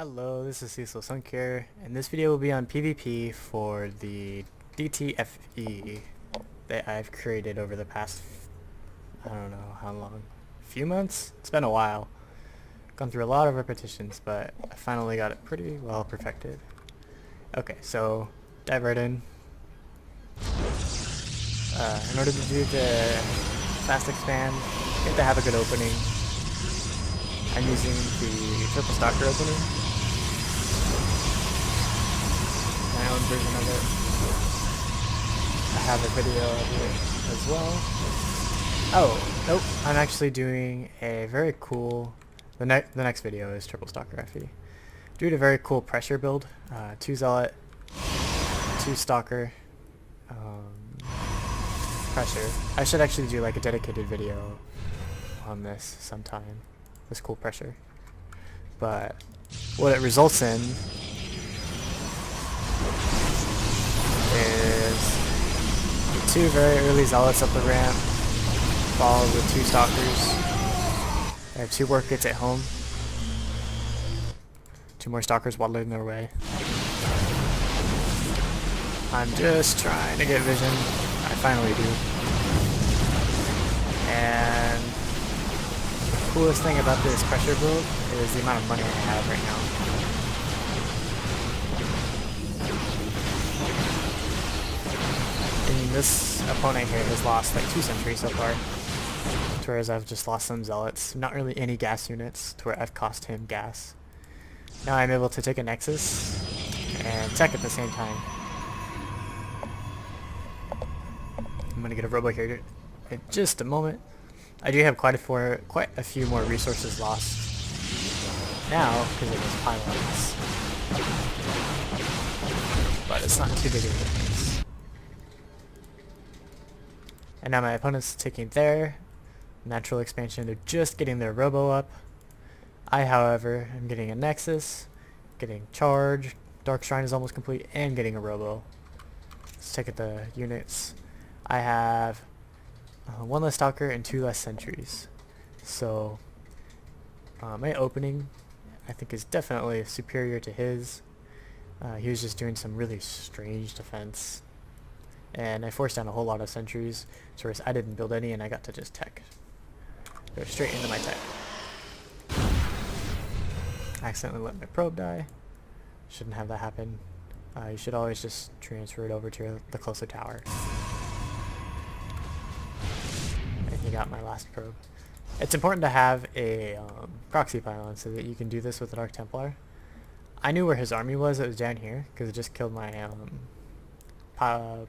Hello, this is Cecil Sunk here, and this video will be on PvP for the DTFE that I've created over the past, I don't know how long, few months? It's been a while. Gone through a lot of repetitions, but I finally got it pretty well perfected. Okay, so dive right in. In order to do the fast expand, you have to have a good opening. I'm using the triple stalker opening. My own version of it. I have a video of it as well. Oh, nope. I'm actually doing a very cool... The next video is triple stalker FE. Doing a very cool pressure build. 2 zealot, 2 stalker, pressure. I should actually do like a dedicated video on this sometime. This cool pressure. But what it results in is 2 very early zealots up the ramp, followed with 2 stalkers. I have 2 work gates at home. 2 more stalkers waddling their way. I'm just trying to get vision. I finally do. And the coolest thing about this pressure build is the amount of money I have right now. And this opponent here has lost like 2 sentries so far, whereas I've just lost some zealots. Not really any gas units, to where I've cost him gas. Now I'm able to take a nexus and tech at the same time. I'm gonna get a robo here in just a moment. I do have quite a few more resources lost now because of those pylons, but it's not too big of a difference. And now my opponent's taking their natural expansion. They're just getting their robo up. I, however, am getting a nexus, getting charge, dark shrine is almost complete, and getting a robo. Let's take at the units. I have 1 less stalker and 2 less sentries. So my opening, I think, is definitely superior to his. He was just doing some really strange defense, and I forced down a whole lot of sentries, so whereas I didn't build any and I got to just tech. Go straight into my tech. I accidentally let my probe die. Shouldn't have that happen. You should always just transfer it over to the closer tower. And he got my last probe. It's important to have a proxy pylon so that you can do this with the Dark Templar. I knew where his army was. It was down here because it just killed my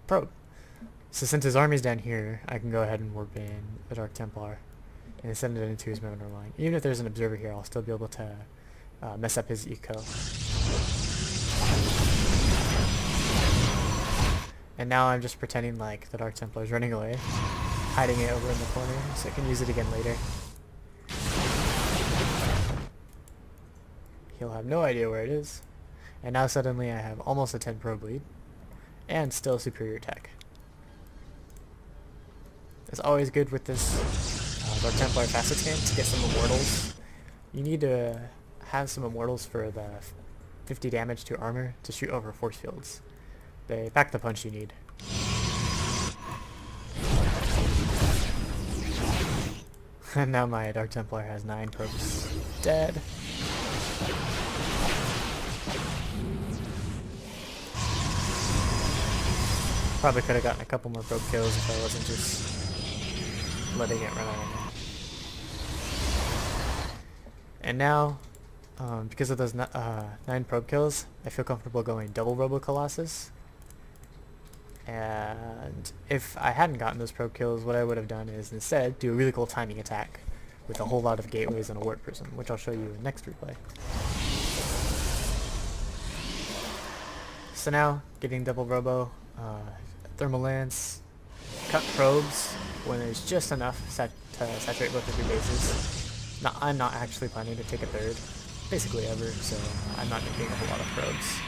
probe. So since his army's down here, I can go ahead and warp in the Dark Templar and send it into his motor line. Even if there's an observer here, I'll still be able to mess up his eco. And now I'm just pretending like the Dark Templar is running away, hiding it over in the corner so I can use it again later. He'll have no idea where it is. And now suddenly I have almost a 10 probe lead and still superior tech. It's always good with this Dark Templar fast scan to get some immortals. You need to have some immortals for the 50 damage to armor to shoot over force fields. They pack the punch you need. And now my Dark Templar has 9 probes dead. Probably could have gotten a couple more probe kills if I wasn't just letting it run out of me. And now, because of those 9 probe kills, I feel comfortable going double Robo Colossus. And if I hadn't gotten those probe kills, what I would have done is instead do a really cool timing attack with a whole lot of gateways and a warp prism, which I'll show you in the next replay. So now, getting double Robo, thermal lance, cut probes when there's just enough to saturate both of your bases. Now, I'm not actually planning to take a third, basically ever, so I'm not making a whole lot of probes.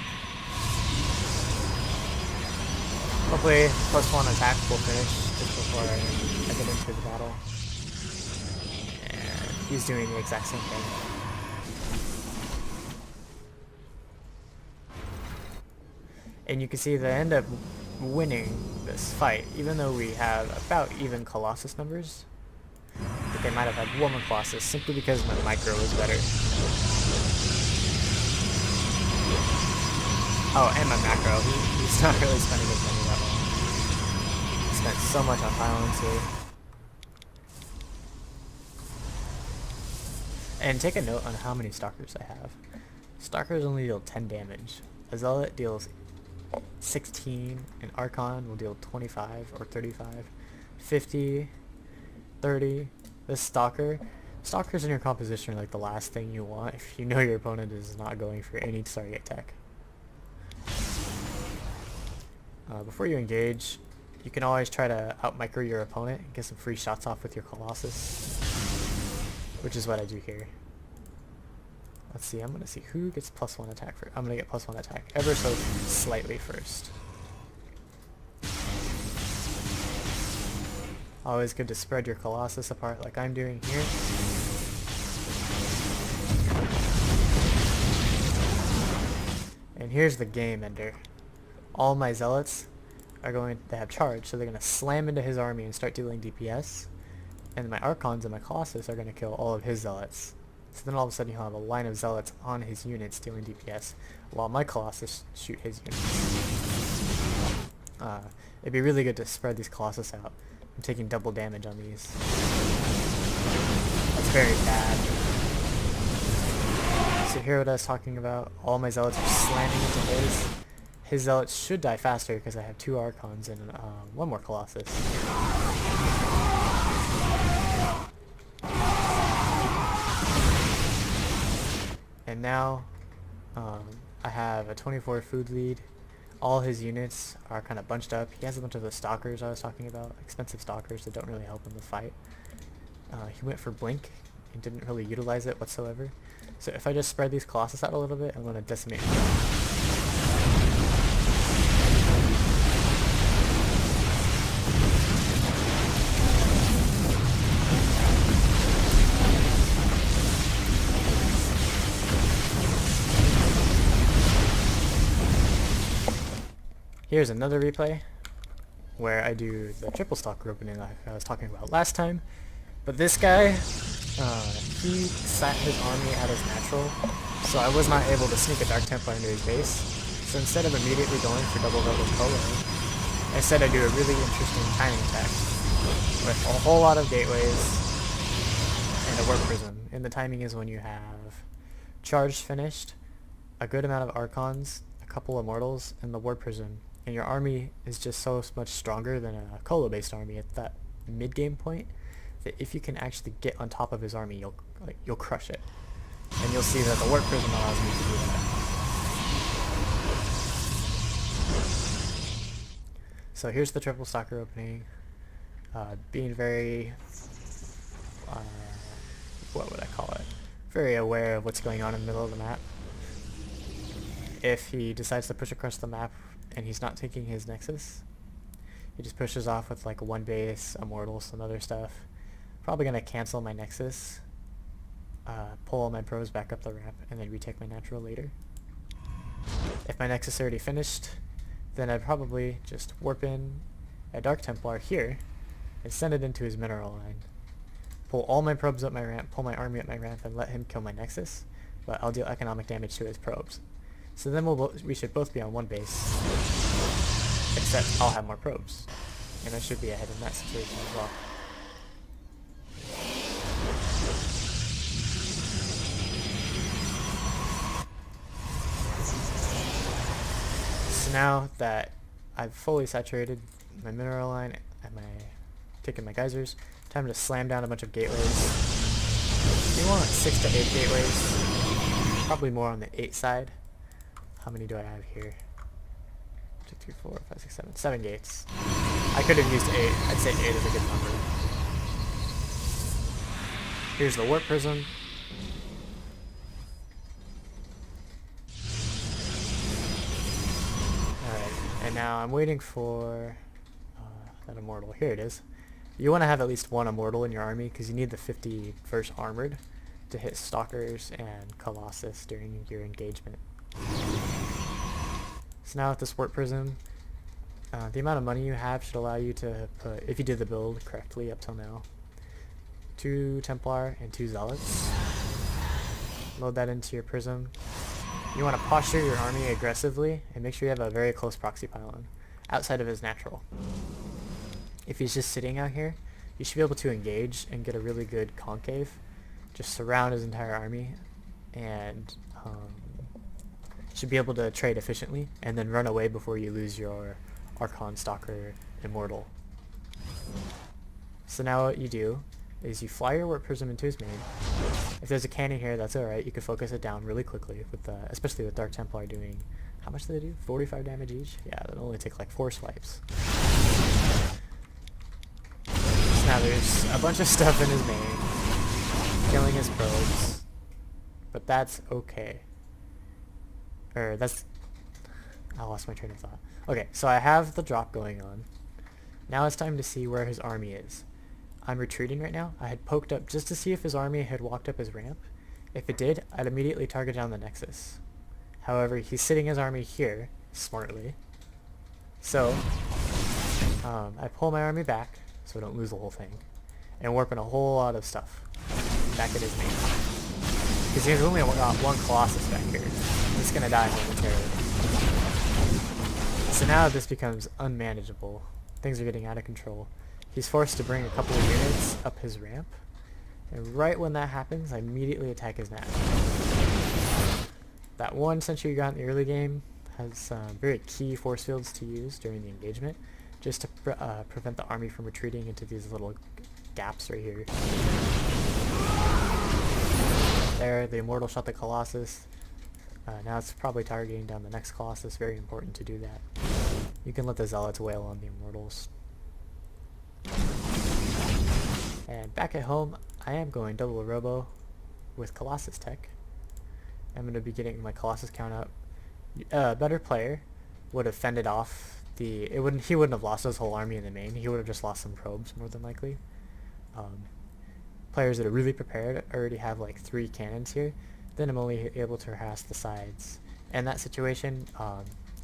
Hopefully, +1 attack will finish just before I get into the battle. And he's doing the exact same thing. And you can see they end up winning this fight, even though we have about even Colossus numbers. But they might have had one more Colossus simply because my micro was better. Oh, and my macro. He's not really spending his money that well. He spent so much on violence here. And take a note on how many Stalkers I have. Stalkers only deal 10 damage. A Zealot deals 16, and Archon will deal 25 or 35, 50, 30. This Stalkers in your composition are like the last thing you want if you know your opponent is not going for any target tech. Before you engage, you can always try to out-micro your opponent and get some free shots off with your Colossus, which is what I do here. Let's see, I'm going to see who gets +1 attack first. I'm going to get +1 attack ever so slightly first. Always good to spread your Colossus apart like I'm doing here. And here's the game ender. All my Zealots are going to have charge, so they're going to slam into his army and start dealing DPS. And my Archons and my Colossus are going to kill all of his Zealots. So then all of a sudden you'll have a line of Zealots on his units dealing DPS, while my Colossus shoot his units. It'd be really good to spread these Colossus out. I'm taking double damage on these. That's very bad. So here what I was talking about, all my Zealots are slamming into his. His Zealots should die faster because I have 2 Archons and one more Colossus. And now I have a 24 food lead. All his units are kind of bunched up. He has a bunch of the Stalkers I was talking about, expensive Stalkers that don't really help in the fight. He went for Blink and didn't really utilize it whatsoever. So if I just spread these Colossus out a little bit, I'm going to decimate him. Here's another replay where I do the triple stalker opening like I was talking about last time. But this guy, he sat his army at his natural, so I was not able to sneak a Dark Templar into his base. So instead of immediately going for double rebel colo, instead I do a really interesting timing attack with a whole lot of gateways and a warp prism. And the timing is when you have charge finished, a good amount of Archons, a couple Immortals, and the warp prism. And your army is just so much stronger than a colo-based army at that mid-game point that if you can actually get on top of his army, you'll crush it. And you'll see that the warp prism allows me to do that. So here's the triple stalker opening. Being very, what would I call it? Very aware of what's going on in the middle of the map. If he decides to push across the map and he's not taking his Nexus, he just pushes off with like one base, Immortals, some other stuff. Probably going to cancel my Nexus, pull all my pros back up the ramp, and then retake my natural later. If my Nexus is already finished, then I'd probably just warp in a Dark Templar here and send it into his mineral line. Pull all my probes up my ramp, pull my army up my ramp, and let him kill my Nexus, but I'll deal economic damage to his probes. So then we should both be on one base, except I'll have more probes, and I should be ahead in that situation as well. So now that I've fully saturated my mineral line and taken my geysers, time to slam down a bunch of gateways. You want 6 to 8 gateways, probably more on the 8 side. How many do I have here? 2, 3, 4, 5, 6, 7. 7 gates. I could have used 8. I'd say 8 is a good number. Here's the warp prism. Alright, and now I'm waiting for that Immortal. Here it is. You want to have at least one Immortal in your army because you need the 51st Armored to hit Stalkers and Colossus during your engagement. So now with this warp prism, the amount of money you have should allow you to put, if you did the build correctly up till now, 2 Templar and 2 Zealots. Load that into your prism. You want to posture your army aggressively and make sure you have a very close proxy pylon outside of his natural. If he's just sitting out here, you should be able to engage and get a really good concave. Just surround his entire army and should be able to trade efficiently and then run away before you lose your Archon, Stalker, Immortal. So now what you do is you fly your Warp Prism into his main. If there's a cannon here, that's alright. You can focus it down really quickly, with especially with Dark Templar doing, how much do they do? 45 damage each? Yeah, that'll only take like 4 swipes. So now there's a bunch of stuff in his main, killing his probes, but that's okay. I lost my train of thought. Okay, so I have the drop going on. Now it's time to see where his army is. I'm retreating right now. I had poked up just to see if his army had walked up his ramp. If it did, I'd immediately target down the Nexus. However, he's sitting his army here, smartly. So, I pull my army back, so I don't lose the whole thing, and warping a whole lot of stuff back at his main. Because he's only got 1 Colossus back here. He's gonna die momentarily. So now this becomes unmanageable. Things are getting out of control. He's forced to bring a couple of units up his ramp, and right when that happens, I immediately attack his nat. That 1 sentry you got in the early game has very key force fields to use during the engagement, just to prevent the army from retreating into these little gaps right here. There, the Immortal shot the Colossus. Now it's probably targeting down the next Colossus, very important to do that. You can let the Zealots wail on the Immortals. And back at home, I am going double robo with Colossus tech. I'm going to be getting my Colossus count up. A better player would have fended off he wouldn't have lost his whole army in the main. He would have just lost some probes, more than likely. Players that are really prepared already have like 3 cannons here. Then I'm only able to harass the sides. In that situation,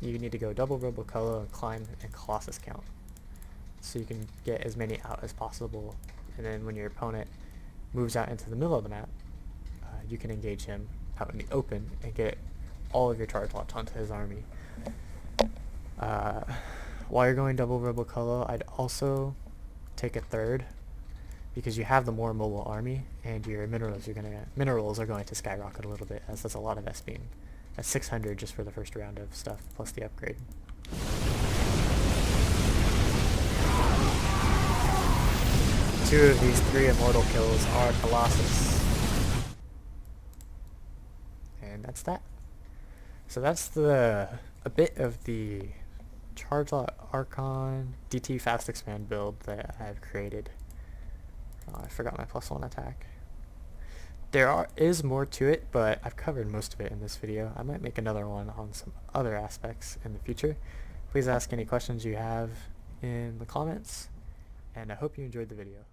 you need to go double robo colo and climb and Colossus count, so you can get as many out as possible. And then when your opponent moves out into the middle of the map, you can engage him out in the open and get all of your charge lots onto his army. While you're going double robo colo, I'd also take a third, because you have the more mobile army and your minerals are going to skyrocket a little bit, as that's a lot of S-beam. That's 600 just for the first round of stuff plus the upgrade. Two of these 3 immortal kills are Colossus. And that's that. So that's a bit of the Charge Lot Archon DT Fast Expand build that I've created. I forgot my +1 attack. There is more to it, but I've covered most of it in this video. I might make another one on some other aspects in the future. Please ask any questions you have in the comments, and I hope you enjoyed the video.